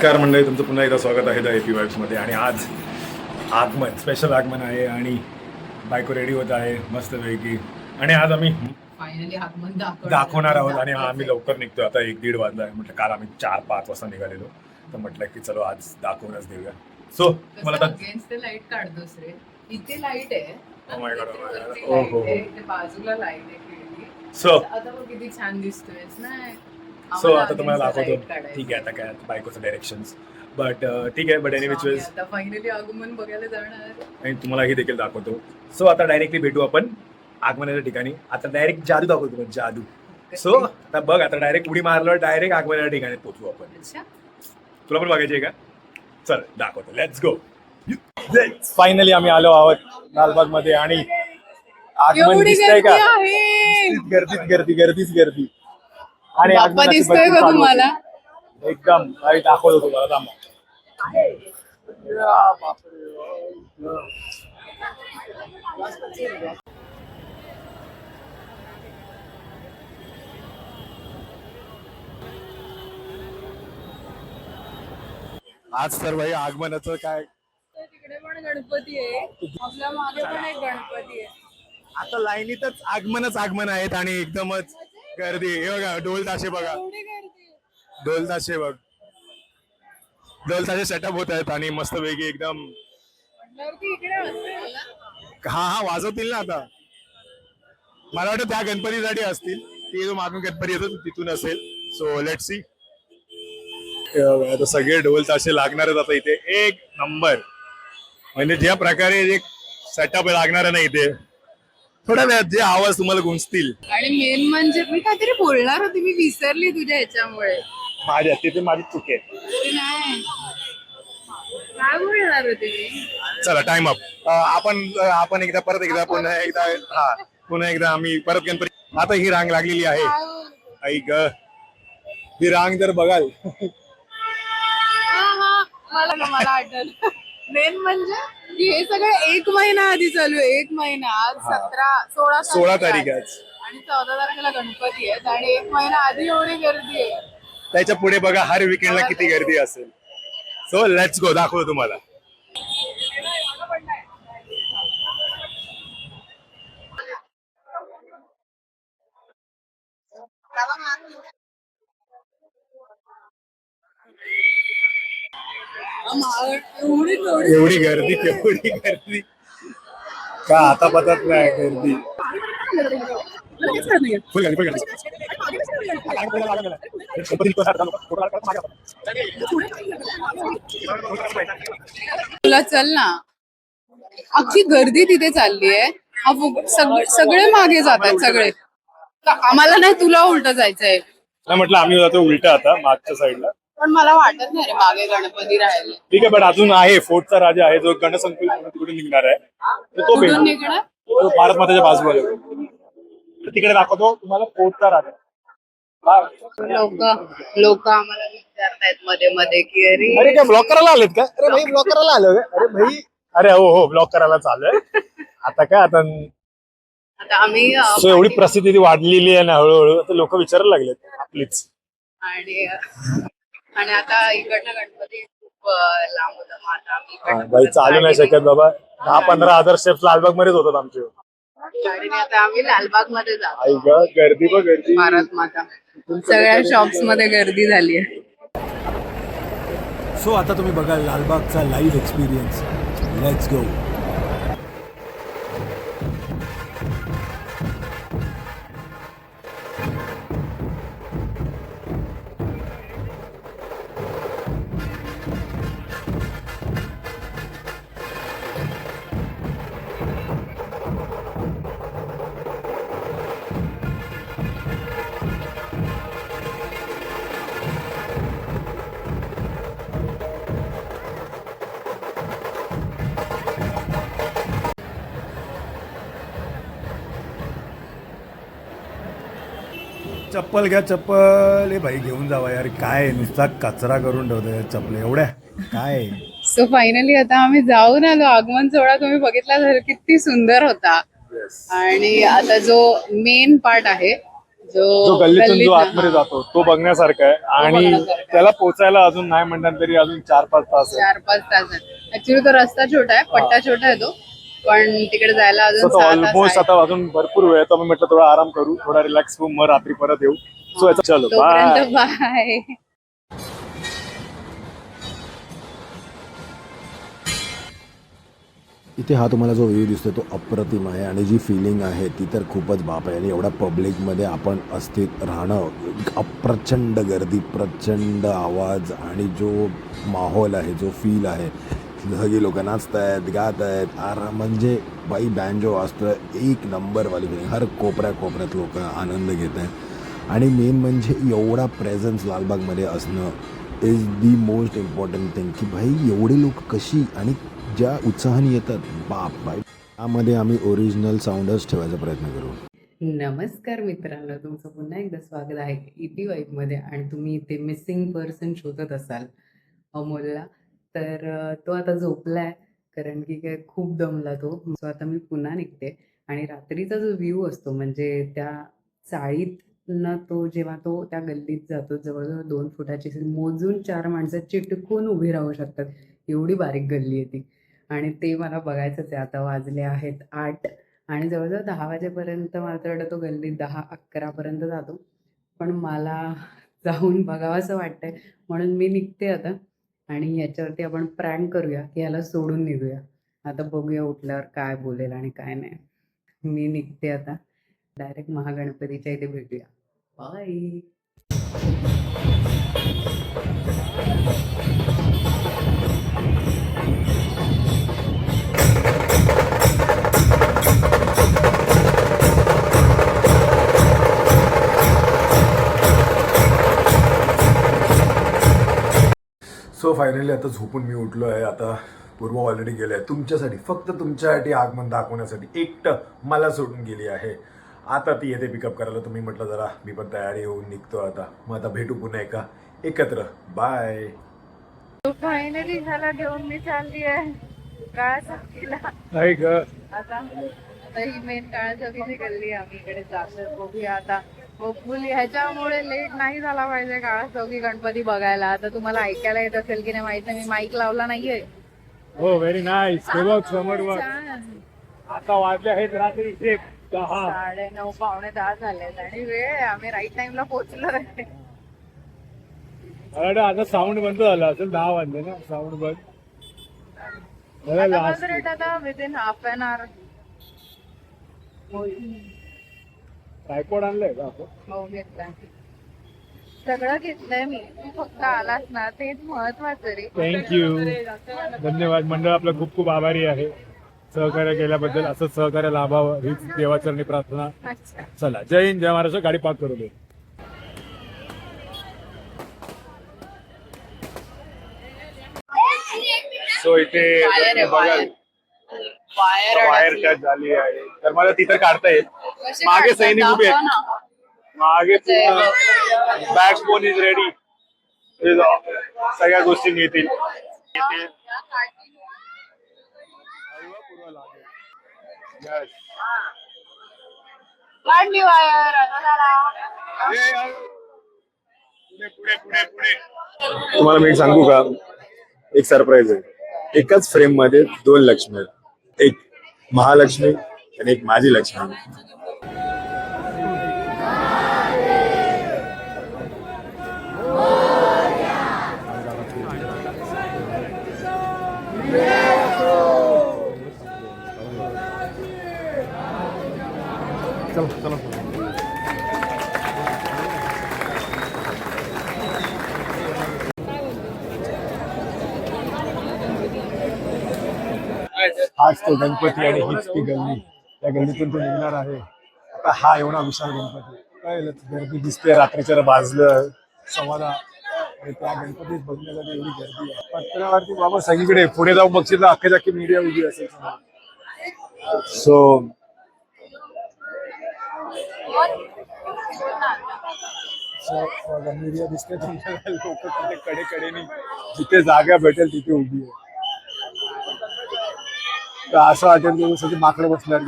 नमस्कार मंडळी, तुमचं पुन्हा एकदा स्वागत आहे द एपी वाईब्समध्ये. आणि आज आगमन, स्पेशल आगमन आहे आणि बायको रेडी होत आहे मस्तपैकी. आणि आज आम्ही फायनली आगमन दाखवणार आहोत. आणि आम्ही लवकर निघतो, आता 1-1:30 वाजला आहे. म्हटलं काल आम्ही 4-5 वाजता निघालेलो, तर म्हटलं की चलो आज दाखवूनच देऊया. सो मला अगेन्स्ट लाईट काढतोस रे. इथे लाईट आहे, ओहो बाजूला लाईट आहे. सो आता बघ किती छान दिसतोयस ना. आता तुम्हाला दाखवतो. ठीक आहे, आता काय बायकोचं डायरेक्शन्स, बट ठीक आहे. बट एनिवेज आता फायनली आगमन बघायला जाणार आणि तुम्हालाही देखील दाखवतो. सो आता डायरेक्टली भेटू आपण आगमनाच्या ठिकाणी. आता डायरेक्ट जादू दाखवतो तुम्हाला, जादू. सो आता बघ, आता डायरेक्ट उडी मारल्यावर डायरेक्ट आगमनाच्या ठिकाणी पोहोचू आपण. तुला पण बघायची आहे का? चल दाखवतो, लेट्स गो. फायनली आम्ही आलो आहोत लालबाग मध्ये आणि आगमन दिसतंय का? गर्दीच गर्दी. आणि बाप्पा दिसतोय का तुम्हाला? एकदम दाखवतो तुम्हाला. थांबा. आज तर भाई आगमनाचं काय, तिकडे पण गणपती आहे, आपल्या मागे पण एक गणपती आहे. आता लाईनीतच आगमन आहेत आणि एकदमच गर्दी. हे बघा, ढोल ताशे बघा, ढोल ताशे बघ, ढोल ताशे सेटअप होत आहेत आणि मस्त वेगळी एकदम. हा वाजवतील ना आता. मला वाटतं त्या गणपतीसाठी असतील, ती जो मागून गणपती येतो तिथून असेल. So let's see. आता सगळे ढोल ताशे लागणारच आता इथे. एक नंबर, म्हणजे ज्या प्रकारे एक सेटअप लागणार नाही इथे, थोड्या वेळात जे आवाज तुम्हाला गुंजतील. आणि मेन म्हणजे मी काहीतरी बोलणार होती, मी विसरली तुझ्या ह्याच्यामुळे. माझ्या तिथे माझी चूक आहे. नाही, काय बोलणार होते मी? चला टाइम अप. आपण एकदा पुन्हा एकदा आम्ही परत गणपती. आता ही रांग लागलेली आहे. आई ग, ही रांग जर बघाल. मला आठवलं. मेन म्हणजे की हे सगळं 1 महिना आधी चालू आहे. 1 महिना. आज 16 तारीख आहे आणि 14 तारखेला गणपती आहेत आणि 1 महिना आधी एवढी गर्दी आहे. त्याच्या पुढे बघा हर विकेंडला किती गर्दी असेल. सो लेट्स गो, दाखवतो तुम्हाला. एवढी गर्दी का आता पतत नाही गर्दी. फुल गर्दी. तुला चल ना, अख्खी गर्दी तिथे चालली आहे. सगळे मागे जातात सगळे. आम्हाला नाही, तुला उलट जायचंय. म्हटलं आम्ही जातो उलट आता मागच्या साईडला. पण मला वाटत नाही रे मागे गणपती राहिले. ठीक आहे, पण अजून आहे फोर्टचा राजा आहे जो गणसंकुल तिकडून निघणार आहे. तो कुठून निघणार? भारत माताच्या बाजूला तिकडे दाखवतो तुम्हाला फोर्टचा राजा. लोक आम्हाला विचारतायत मध्ये मध्ये की अरे काय ब्लॉक करायला आलेत का? अरे भाई ब्लॉक करायला आलो का? अरे भाई, अरे हो ब्लॉक करायला चालू आहे. आता काय, आता आम्ही एवढी प्रसिद्धी वाढलेली आहे ना हळूहळू. आता लोक विचारायला लागलेत आपलीच. आणि आता इकडनं गणपती खूप लांब होता. भाई चालू नाही शकत बाबा. 10-15 अदर स्टेप्स लालबाग मध्येच होतात आमचे. गाडीने आता आम्ही लालबाग मध्ये जातो. आई ग, गर्दी बघ गर्दी. भारत माता सगळ्या शॉप्स मध्ये गर्दी झाली आहे. सो आता तुम्ही बघाल लालबागचा लाईव्ह एक्सपिरियन्स. Let's go. चप्पल घ्या, चप्पल. ए भाई घेऊन जावा यार. काय नुसता कचरा करून ठेवतोय चप्पल एवढ्या. काय सो फायनली आता आम्ही जाऊन आलो. आगमन सोहळा तुम्ही बघितला तर किती सुंदर होता. आणि आता जो मेन पार्ट आहे जो गल्लीतून जो गल्लीत आतमध्ये ना, जातो तो बघण्यासारखा आहे. आणि बघण्यासारखा आहे. त्याला पोचायला अजून नाही म्हणतात तरी अजून 4-5 तास आहे. 4-5 तास आहे ऍक्च्युली. तो रस्ता छोटा आहे, पट्टा छोटा आहे तो, पण तिकडे जायला सो अजून तो 6 तास ऑलमोस्ट आहे. आता अजून भरपूर वेळ आहे. तर मी म्हटलं थोडा आराम करू, थोडा रिलॅक्स होऊ, मग रात्री परत येऊ. सो चलो बाय. तोपर्यंत बाय. इथे हा तुम्हाला जो व्ह्यू दिसतो तो अप्रतिम आहे आणि जी फिलिंग आहे ती तर खूपच बाप आहे. आणि एवढा पब्लिकमध्ये आपण अस्थित राहणं, प्रचंड गर्दी, प्रचंड आवाज आणि जो माहोल आहे, जो फील आहे, सगळी लोक नाचत आहेत, गात आहेत, म्हणजे बाई बँजो वाजतोय, एक नंबरवाली फिलिंग. हर कोपऱ्यात लोक आनंद घेत आहेत. आणि मेन म्हणजे एवढा प्रेझन्स लालबागमध्ये असणं is the most important thing. की भाई एवढे लोक कशी आणि ज्या उत्साहाने येतात, बाप बाई. त्यामध्ये आम्ही ओरिजिनल साऊंडच ठेवायचा प्रयत्न करू. नमस्कार मित्रांनो, तुमचं पुन्हा एकदा स्वागत आहे इटी वाईबमध्ये. आणि तुम्ही इथे मिसिंग पर्सन शोधत असाल अमोलला, तर तो आता झोपलाय, कारण की काय खूप दमला तो. सो आता मी पुन्हा निघते. आणि रात्रीचा जो व्ह्यू असतो, म्हणजे त्या चाळीतनं तो जेव्हा तो त्या गल्लीत जातो, जवळजवळ 2 फुटाची मोजून 4 माणसं चिटकून उभी राहू शकतात, एवढी बारीक गल्ली आहे ती. आणि ते मला बघायचंच आहे. आता वाजले आहेत 8 आणि जवळजवळ 10 वाजेपर्यंत मला तर वाटतं तो गल्लीत 10-11 पर्यंत जातो. पण मला जाऊन बघावंसं वाटतंय, म्हणून मी निघते आता. आणि याच्यावरती आपण प्रँक करूया, की याला सोडून निघूया. आता बघूया उठल्यावर काय बोलेल आणि काय नाही. मी निघते आता. डायरेक्ट महागणपतीच्या इथे भेटूया. बाय. सो फायनली आता झोपून मी उठलो आहे. आता पूर्व ऑलरेडी गेले आहे तुमच्यासाठी, फक्त तुमच्यासाठी आगमन दाखवण्यासाठी. एकटं मला सोडून गेली आहे. आता ती येते पिकअप करायला. तुम्ही म्हटलं जरा मी पण तयारी होऊन निघतो आता. मग आता भेटू पुन्हा एकत्र. बाय. फायनली झाला घेऊन मी चालली आहे काय सांगितलं. नाही ग, आता ही मेन काळाची गल्ली आम्ही इकडे जातो. बघूया आता. होपफुली ह्याच्यामुळे लेट नाही झाला पाहिजे काळा चौकी गणपती बघायला. आता तुम्हाला ऐकायला येत असेल की नाही माहित नाही, मी माईक लावला नाहीये. हो व्हेरी नाईस. हे बघ समोर बघ. छान. आता वाजले आहेत रात्री 10. 9:30 पावणे 10 झालेत आणि वेळ आहे. आम्ही राईट टाइमला पोहोचलो आहे. आता साऊंड बंद झाला असेल. 10 वाजले ना, साऊंड बंद. आता within half an hour tripod आणलंय का आपण? हो घेतलाय. सगळं घेतलंय मी, तू फक्त आलास ना तेच महत्वाचं रे. थँक्यू, धन्यवाद. मंडळ आपलं खूप खूप आभारी आहे सहकार्य केल्याबद्दल. असं सहकार्य लाभावं हीच देवाचरणी प्रार्थना. अच्छा. चला, जय हिंद, जय महाराष्ट्र. गाडी पार्क करू दे. सो इथे बघाल वायर टच झाली आहे, तर मला तिथं काढता येईल. मागे सैनिक उभे आहेत. मागे पूर्ण बॅकबोन इज रेडी. सगळ्या गोष्टी मिळतील. तुम्हाला मी सांगू का, एक सरप्राईज आहे. एकाच फ्रेम मध्ये 2 लक्ष्मी आहेत. एक महालक्ष्मी आणि एक माझी लक्ष्मी. चला हाच तो गणपती आणि हीच ती गल्ली. त्या गल्लीतून तो निघणार आहे. आता हा एवढा विशाल गणपती, कळलं, गर्दी दिसते. रात्रीच्या वाजलं 10:15 आणि त्या गणपती बघण्यासाठी एवढी गर्दी आहे. पत्रावरती बाबा सगळीकडे. पुढे जाऊन बघशील तर अख्खी मीडिया उभी असेल. सो मीडिया दिसते तुम्हाला. लोक तिथे कडेकडेने जिथे जागा भेटेल तिथे उभी आहे. तर असं वाटेल की सगळे माकडे बसल्यावर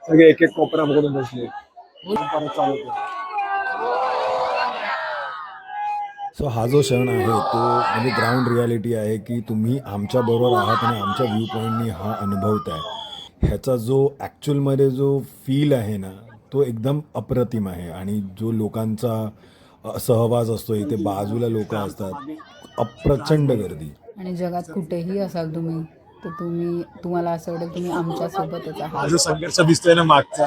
सगळे एक एक कोपरा पकडून बसले. सो हा जो क्षण आहे तो म्हणजे ग्राउंड रियालिटी आहे की तुम्ही आमच्याबरोबर आहात आणि आमच्या व्ह्यू पॉईंटनी हा अनुभवताय. ह्याचा जो ॲक्च्युअलमध्ये जो फील आहे ना तो एकदम अप्रतिम आहे. आणि जो लोकांचा सहवास असतो, इथे बाजूला लोक असतात, अप्रचंड गर्दी. आणि जगात कुठेही असाल तुम्ही तर तुम्हाला असं वाटेल तुम्ही आमच्या सोबतच हा आहात. जो संघर्ष दिसतोय ना मागचा,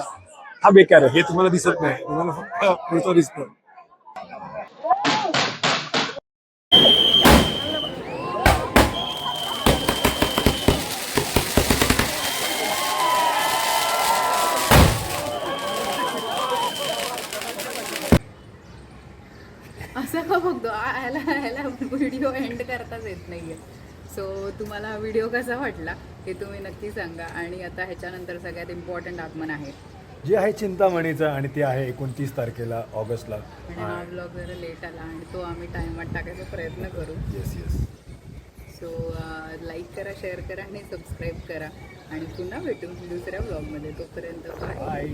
हा बेकार आहे. हे तुम्हाला दिसत नाही, तुम्हाला फक्त पुढचं दिसतं. असं का बघतो ह्याला व्हिडिओ एंड करताच येत नाहीये. सो तुम्हाला हा व्हिडिओ कसा वाटला हे तुम्ही नक्की सांगा. आणि आता ह्याच्यानंतर सगळ्यात इम्पॉर्टंट आगमन आहे जे आहे चिंतामणीचं आणि ते आहे 29 तारखेला ऑगस्टला. आणि हा ब्लॉग जरा लेट आला आणि तो आम्ही टायमात टाकायचा प्रयत्न करू. Yes yes. सो लाईक करा, शेअर करा आणि सबस्क्राईब करा. आणि पुन्हा भेटू दुसऱ्या ब्लॉगमध्ये. तोपर्यंत बाय. बाय.